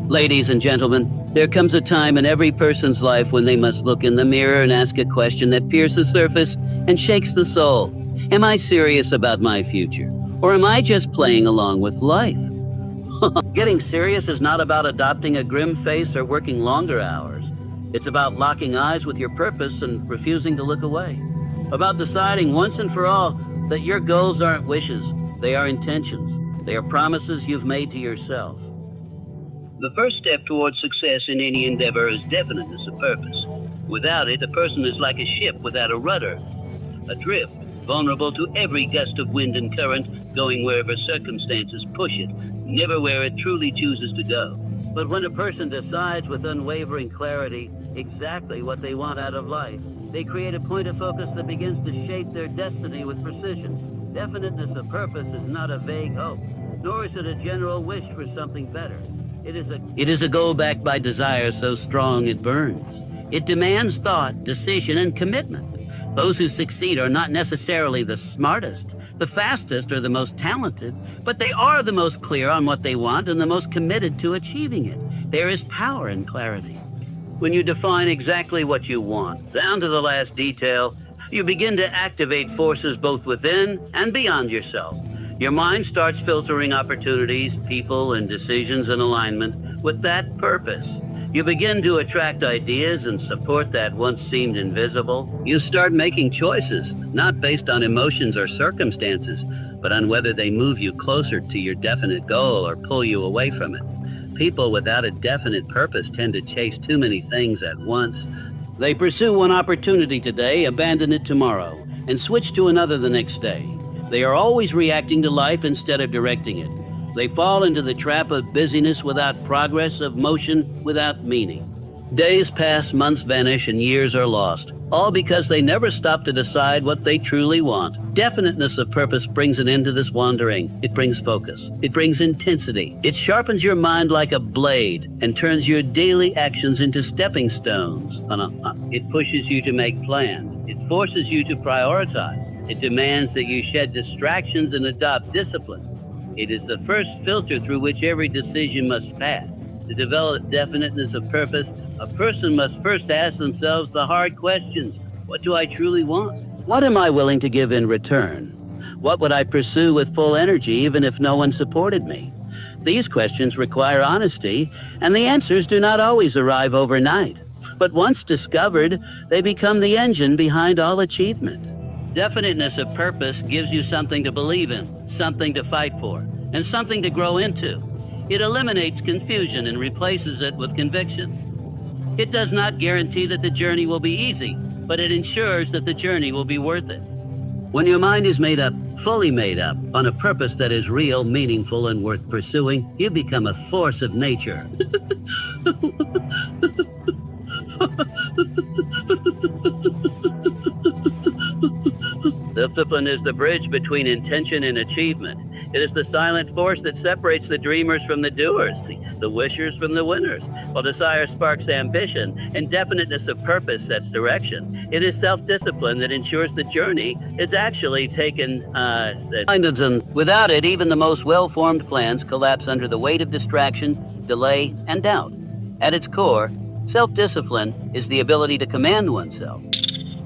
Ladies and gentlemen, there comes a time in every person's life when they must look in the mirror and ask a question that pierces the surface and shakes the soul. Am I serious about my future? Or am I just playing along with life? Getting serious is not about adopting a grim face or working longer hours. It's about locking eyes with your purpose and refusing to look away. About deciding once and for all that your goals aren't wishes, they are intentions. They are promises you've made to yourself. The first step towards success in any endeavor is definiteness of purpose. Without it, a person is like a ship without a rudder, adrift, vulnerable to every gust of wind and current, going wherever circumstances push it, never where it truly chooses to go. But when a person decides with unwavering clarity exactly what they want out of life, they create a point of focus that begins to shape their destiny with precision. Definiteness of purpose is not a vague hope, nor is it a general wish for something better. It is a goal backed by desire so strong it burns. It demands thought, decision, and commitment. Those who succeed are not necessarily the smartest, the fastest, or the most talented, but they are the most clear on what they want and the most committed to achieving it. There is power in clarity. When you define exactly what you want, down to the last detail, you begin to activate forces both within and beyond yourself. Your mind starts filtering opportunities, people, and decisions in alignment with that purpose. You begin to attract ideas and support that once seemed invisible. You start making choices, not based on emotions or circumstances, but on whether they move you closer to your definite goal or pull you away from it. People without a definite purpose tend to chase too many things at once. They pursue one opportunity today, abandon it tomorrow, and switch to another the next day. They are always reacting to life instead of directing it. They fall into the trap of busyness without progress, of motion without meaning. Days pass, months vanish, and years are lost, all because they never stop to decide what they truly want. Definiteness of purpose brings an end to this wandering. It brings focus. It brings intensity. It sharpens your mind like a blade and turns your daily actions into stepping stones. It pushes you to make plans. It forces you to prioritize. It demands that you shed distractions and adopt discipline. It is the first filter through which every decision must pass. To develop definiteness of purpose, a person must first ask themselves the hard questions. What do I truly want? What am I willing to give in return? What would I pursue with full energy even if no one supported me? These questions require honesty, and the answers do not always arrive overnight. But once discovered, they become the engine behind all achievement. Definiteness of purpose gives you something to believe in, something to fight for, and something to grow into. It eliminates confusion and replaces it with conviction. It does not guarantee that the journey will be easy, but it ensures that the journey will be worth it. When your mind is made up, fully made up, on a purpose that is real, meaningful, and worth pursuing, you become a force of nature. Discipline is the bridge between intention and achievement. It is the silent force that separates the dreamers from the doers, the wishers from the winners. While desire sparks ambition and definiteness of purpose sets direction, it is self-discipline that ensures the journey is actually taken. Without it, even the most well-formed plans collapse under the weight of distraction, delay, and doubt. At its core, self-discipline is the ability to command oneself.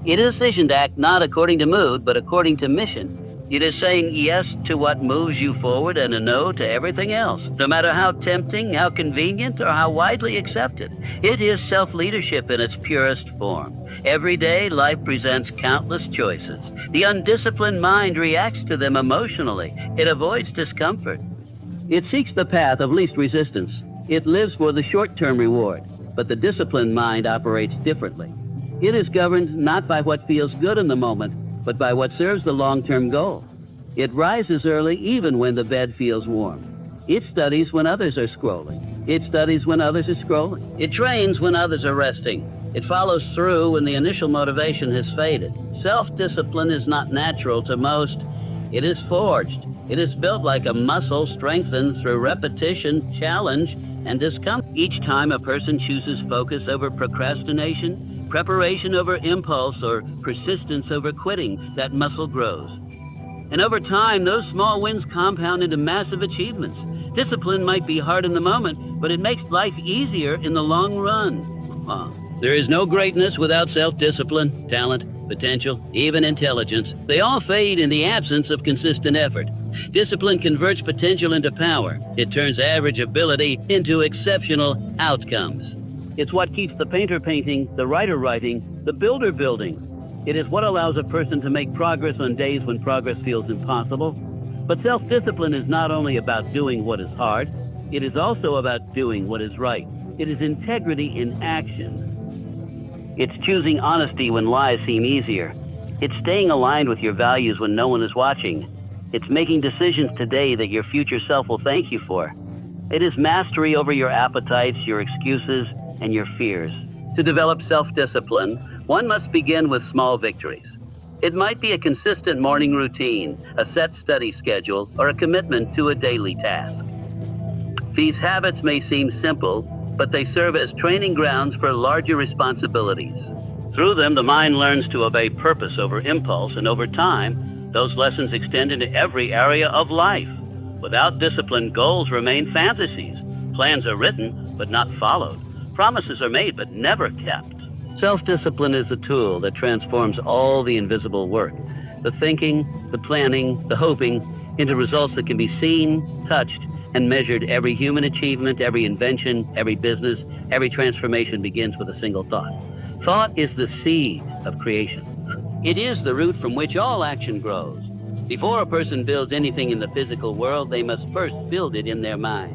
It is a decision to act not according to mood, but according to mission. It is saying yes to what moves you forward and a no to everything else, no matter how tempting, how convenient, or how widely accepted. It is self-leadership in its purest form. Every day, life presents countless choices. The undisciplined mind reacts to them emotionally. It avoids discomfort. It seeks the path of least resistance. It lives for the short-term reward, but the disciplined mind operates differently. It is governed not by what feels good in the moment, but by what serves the long-term goal. It rises early even when the bed feels warm. It studies when others are scrolling. It studies when others are scrolling. It trains when others are resting. It follows through when the initial motivation has faded. Self-discipline is not natural to most. It is forged. It is built like a muscle, strengthened through repetition, challenge, and discomfort. Each time a person chooses focus over procrastination, preparation over impulse, or persistence over quitting, that muscle grows. And over time, those small wins compound into massive achievements. Discipline might be hard in the moment, but it makes life easier in the long run. There is no greatness without self-discipline, talent, potential, even intelligence. They all fade in the absence of consistent effort. Discipline converts potential into power. It turns average ability into exceptional outcomes. It's what keeps the painter painting, the writer writing, the builder building. It is what allows a person to make progress on days when progress feels impossible. But self-discipline is not only about doing what is hard, it is also about doing what is right. It is integrity in action. It's choosing honesty when lies seem easier. It's staying aligned with your values when no one is watching. It's making decisions today that your future self will thank you for. It is mastery over your appetites, your excuses, and your fears. To develop self-discipline, one must begin with small victories. It might be a consistent morning routine, a set study schedule, or a commitment to a daily task. These habits may seem simple, but they serve as training grounds for larger responsibilities. Through them, the mind learns to obey purpose over impulse, and over time, those lessons extend into every area of life. Without discipline, goals remain fantasies. Plans are written, but not followed. Promises are made, but never kept. Self-discipline is a tool that transforms all the invisible work, the thinking, the planning, the hoping, into results that can be seen, touched, and measured. Every human achievement, every invention, every business, every transformation begins with a single thought. Thought is the seed of creation. It is the root from which all action grows. Before a person builds anything in the physical world, they must first build it in their mind.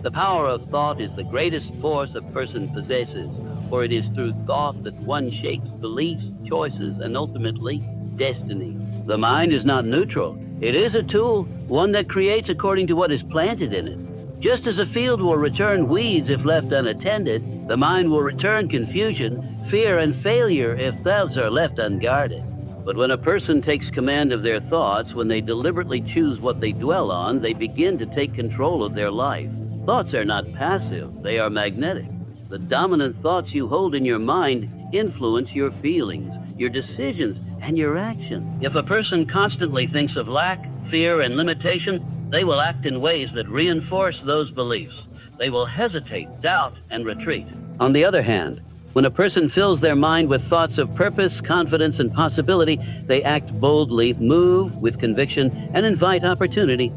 The power of thought is the greatest force a person possesses, for it is through thought that one shapes beliefs, choices, and ultimately, destiny. The mind is not neutral. It is a tool, one that creates according to what is planted in it. Just as a field will return weeds if left unattended, the mind will return confusion, fear, and failure if those are left unguarded. But when a person takes command of their thoughts, when they deliberately choose what they dwell on, they begin to take control of their life. Thoughts are not passive, they are magnetic. The dominant thoughts you hold in your mind influence your feelings, your decisions, and your action. If a person constantly thinks of lack, fear, and limitation, they will act in ways that reinforce those beliefs. They will hesitate, doubt, and retreat. On the other hand, when a person fills their mind with thoughts of purpose, confidence, and possibility, they act boldly, move with conviction, and invite opportunity.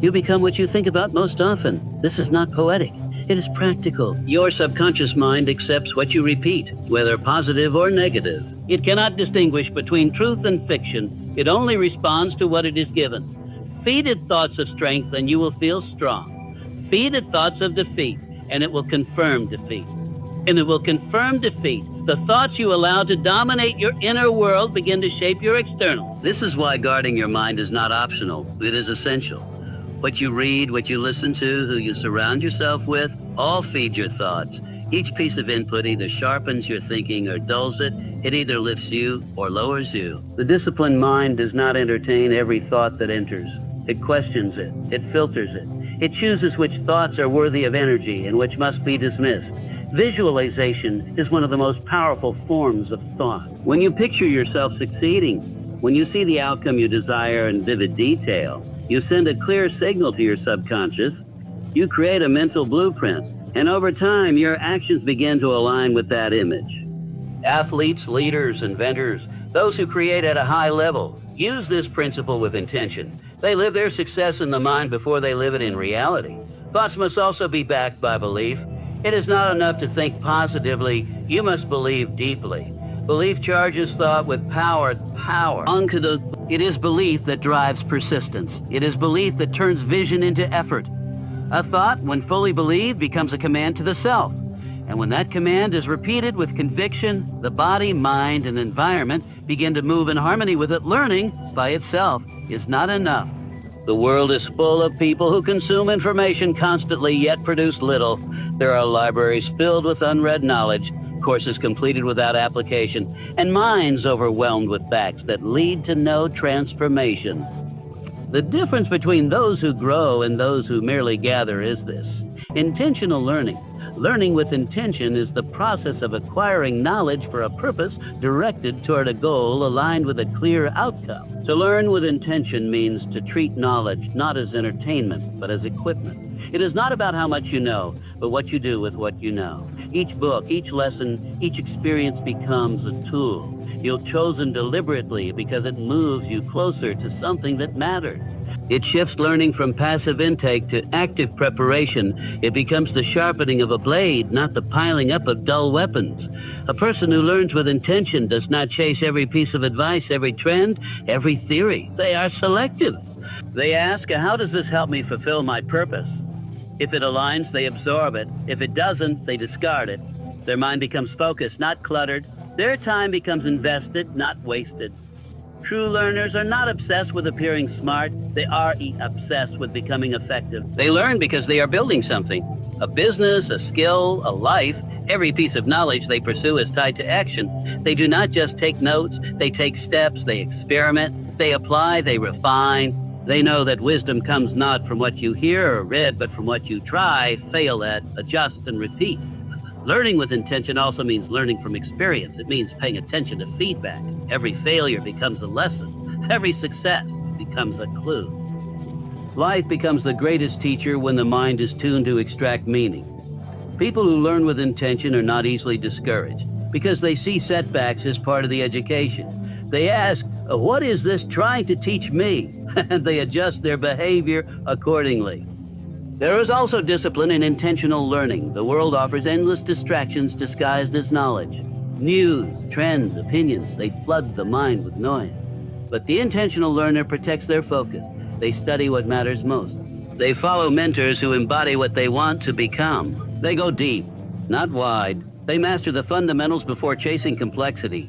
You become what you think about most often. This is not poetic. It is practical. Your subconscious mind accepts what you repeat, whether positive or negative. It cannot distinguish between truth and fiction. It only responds to what it is given. Feed it thoughts of strength and you will feel strong. Feed it thoughts of defeat and it will confirm defeat. And it will confirm defeat. The thoughts you allow to dominate your inner world begin to shape your external. This is why guarding your mind is not optional. It is essential. What you read, what you listen to, who you surround yourself with, all feed your thoughts. Each piece of input either sharpens your thinking or dulls it. It either lifts you or lowers you. The disciplined mind does not entertain every thought that enters. It questions it. It filters it. It chooses which thoughts are worthy of energy and which must be dismissed. Visualization is one of the most powerful forms of thought. When you picture yourself succeeding, when you see the outcome you desire in vivid detail, you send a clear signal to your subconscious. You create a mental blueprint, and over time, your actions begin to align with that image. Athletes, leaders, inventors, those who create at a high level, use this principle with intention. They live their success in the mind before they live it in reality. Thoughts must also be backed by belief. It is not enough to think positively. You must believe deeply. Belief charges thought with power. It is belief that drives persistence. It is belief that turns vision into effort. A thought, when fully believed, becomes a command to the self. And when that command is repeated with conviction, the body, mind, and environment begin to move in harmony with it. Learning by itself is not enough. The world is full of people who consume information constantly yet produce little. There are libraries filled with unread knowledge, courses completed without application, and minds overwhelmed with facts that lead to no transformation. The difference between those who grow and those who merely gather is this: intentional learning. Learning with intention is the process of acquiring knowledge for a purpose directed toward a goal aligned with a clear outcome. To learn with intention means to treat knowledge not as entertainment, but as equipment. It is not about how much you know, but what you do with what you know. Each book, each lesson, each experience becomes a tool. You've chosen deliberately because it moves you closer to something that matters. It shifts learning from passive intake to active preparation. It becomes the sharpening of a blade, not the piling up of dull weapons. A person who learns with intention does not chase every piece of advice, every trend, every theory. They are selective. They ask, how does this help me fulfill my purpose? If it aligns, they absorb it. If it doesn't, they discard it. Their mind becomes focused, not cluttered. Their time becomes invested, not wasted. True learners are not obsessed with appearing smart. They are obsessed with becoming effective. They learn because they are building something. A business, a skill, a life. Every piece of knowledge they pursue is tied to action. They do not just take notes. They take steps. They experiment. They apply. They refine. They know that wisdom comes not from what you hear or read, but from what you try, fail at, adjust, and repeat. Learning with intention also means learning from experience. It means paying attention to feedback. Every failure becomes a lesson. Every success becomes a clue. Life becomes the greatest teacher when the mind is tuned to extract meaning. People who learn with intention are not easily discouraged because they see setbacks as part of the education. They ask, what is this trying to teach me? And they adjust their behavior accordingly. There is also discipline in intentional learning. The world offers endless distractions disguised as knowledge. News, trends, opinions, they flood the mind with noise. But the intentional learner protects their focus. They study what matters most. They follow mentors who embody what they want to become. They go deep, not wide. They master the fundamentals before chasing complexity.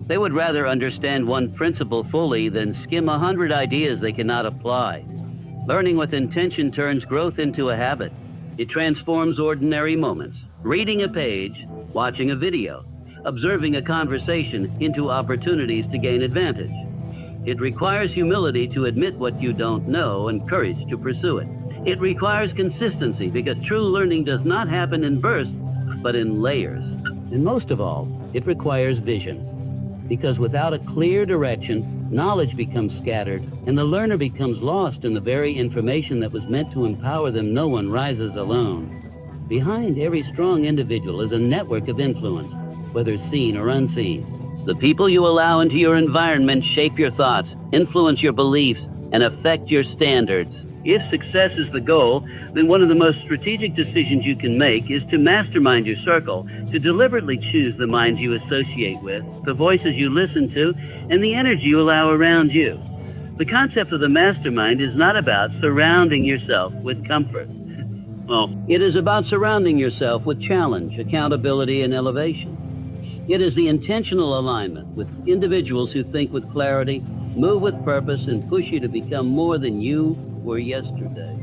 They would rather understand one principle fully than skim 100 ideas they cannot apply. Learning with intention turns growth into a habit. It transforms ordinary moments, reading a page, watching a video, observing a conversation, into opportunities to gain advantage. It requires humility to admit what you don't know and courage to pursue it. It requires consistency because true learning does not happen in bursts, but in layers. And most of all, it requires vision. Because without a clear direction, knowledge becomes scattered, and the learner becomes lost in the very information that was meant to empower them. No one rises alone. Behind every strong individual is a network of influence, whether seen or unseen. The people you allow into your environment shape your thoughts, influence your beliefs, and affect your standards. If success is the goal, then one of the most strategic decisions you can make is to mastermind your circle, to deliberately choose the minds you associate with, the voices you listen to, and the energy you allow around you. The concept of the mastermind is not about surrounding yourself with comfort. It is about surrounding yourself with challenge, accountability, and elevation. It is the intentional alignment with individuals who think with clarity, move with purpose, and push you to become more than you were yesterday.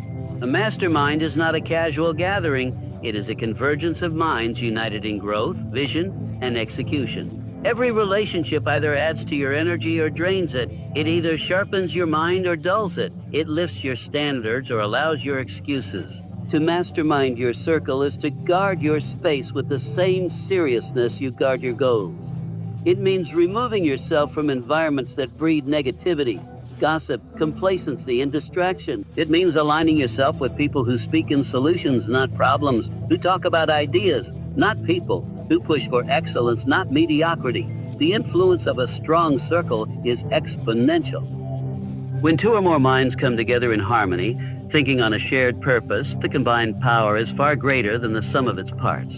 A mastermind is not a casual gathering. It is a convergence of minds united in growth, vision, and execution. Every relationship either adds to your energy or drains it. It either sharpens your mind or dulls it. It lifts your standards or allows your excuses. To mastermind your circle is to guard your space with the same seriousness you guard your goals. It means removing yourself from environments that breed negativity, gossip, complacency, and distraction. It means aligning yourself with people who speak in solutions, not problems, who talk about ideas, not people, who push for excellence, not mediocrity. The influence of a strong circle is exponential. When two or more minds come together in harmony, thinking on a shared purpose, the combined power is far greater than the sum of its parts.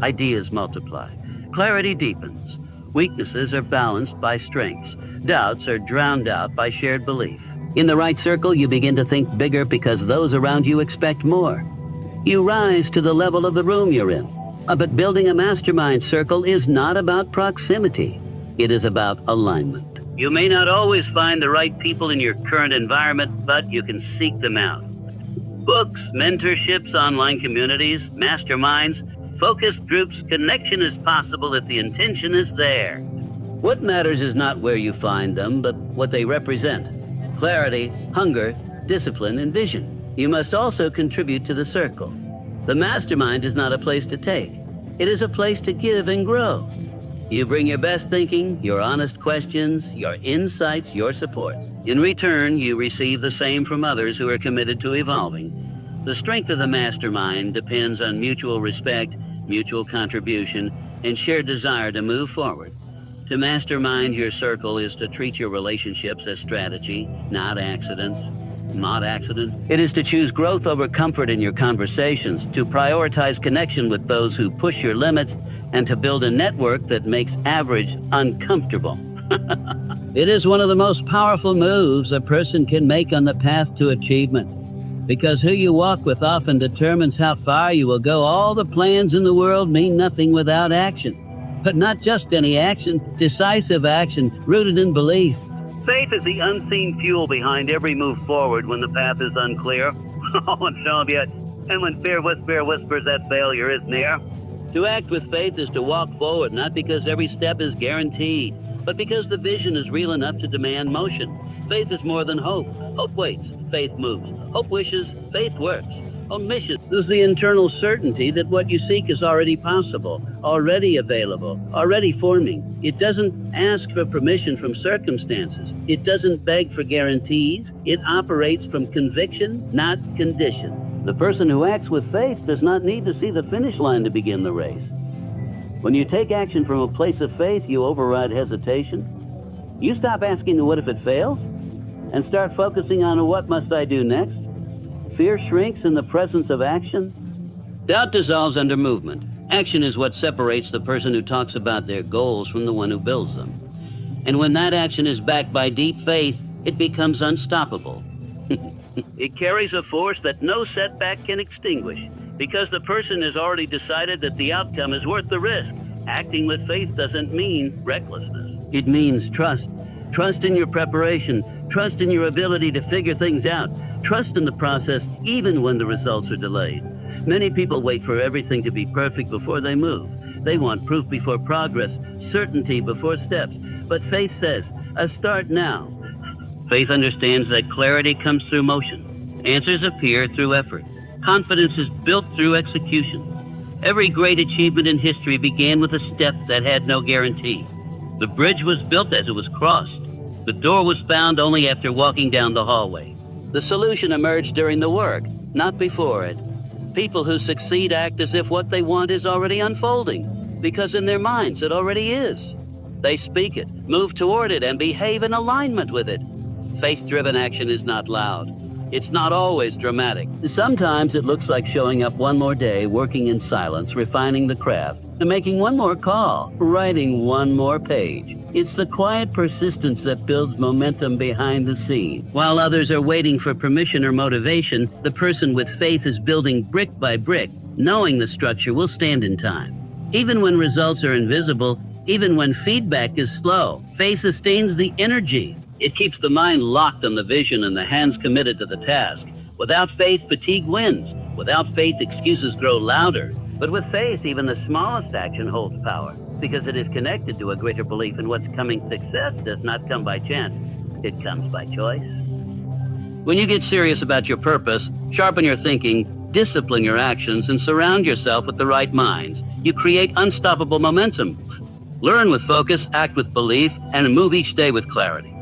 Ideas multiply. Clarity deepens. Weaknesses are balanced by strengths. Doubts are drowned out by shared belief. In the right circle, you begin to think bigger because those around you expect more. You rise to the level of the room you're in. But building a mastermind circle is not about proximity. It is about alignment. You may not always find the right people in your current environment, but you can seek them out. Books, mentorships, online communities, masterminds, focus groups, connection is possible if the intention is there. What matters is not where you find them, but what they represent. Clarity, hunger, discipline, and vision. You must also contribute to the circle. The mastermind is not a place to take. It is a place to give and grow. You bring your best thinking, your honest questions, your insights, your support. In return, you receive the same from others who are committed to evolving. The strength of the mastermind depends on mutual respect, mutual contribution, and shared desire to move forward. To mastermind your circle is to treat your relationships as strategy, not accidents. Not accident. It is to choose growth over comfort in your conversations, to prioritize connection with those who push your limits, and to build a network that makes average uncomfortable. It is one of the most powerful moves a person can make on the path to achievement. Because who you walk with often determines how far you will go. All the plans in the world mean nothing without action. But not just any action, decisive action rooted in belief. Faith is the unseen fuel behind every move forward when the path is unclear. And when fear whispers that failure is near. To act with faith is to walk forward, not because every step is guaranteed, but because the vision is real enough to demand motion. Faith is more than hope. Hope waits, faith moves. Hope wishes, faith works. Omission is the internal certainty that what you seek is already possible, already available, already forming. It doesn't ask for permission from circumstances. It doesn't beg for guarantees. It operates from conviction, not condition. The person who acts with faith does not need to see the finish line to begin the race. When you take action from a place of faith, you override hesitation. You stop asking the what if it fails and start focusing on a what must I do next. Fear shrinks in the presence of action. Doubt dissolves under movement. Action is what separates the person who talks about their goals from the one who builds them. And when that action is backed by deep faith, it becomes unstoppable. It carries a force that no setback can extinguish, because the person has already decided that the outcome is worth the risk. Acting with faith doesn't mean recklessness. It means trust. Trust in your preparation. Trust in your ability to figure things out. Trust in the process even when the results are delayed. Many people wait for everything to be perfect before they move. They want proof before progress, certainty before steps. But faith says, a start now. Faith understands that clarity comes through motion. Answers appear through effort. Confidence is built through execution. Every great achievement in history began with a step that had no guarantee. The bridge was built as it was crossed. The door was found only after walking down the hallway. The solution emerged during the work, not before it. People who succeed act as if what they want is already unfolding, because in their minds it already is. They speak it, move toward it, and behave in alignment with it. Faith-driven action is not loud. It's not always dramatic. Sometimes it looks like showing up one more day, working in silence, refining the craft, and making one more call, writing one more page. It's the quiet persistence that builds momentum behind the scenes. While others are waiting for permission or motivation, the person with faith is building brick by brick, knowing the structure will stand in time. Even when results are invisible, even when feedback is slow, faith sustains the energy. It keeps the mind locked on the vision and the hands committed to the task. Without faith, fatigue wins. Without faith, excuses grow louder. But with faith, even the smallest action holds power, because it is connected to a greater belief in what's coming. Success does not come by chance. It comes by choice. When you get serious about your purpose, sharpen your thinking, discipline your actions, and surround yourself with the right minds, you create unstoppable momentum. Learn with focus, act with belief, and move each day with clarity.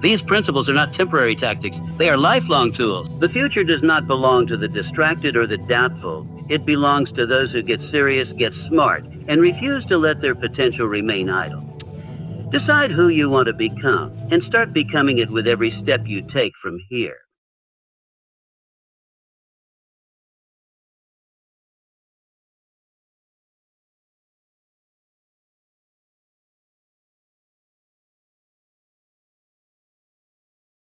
These principles are not temporary tactics. They are lifelong tools. The future does not belong to the distracted or the doubtful. It belongs to those who get serious, get smart, and refuse to let their potential remain idle. Decide who you want to become and start becoming it with every step you take from here.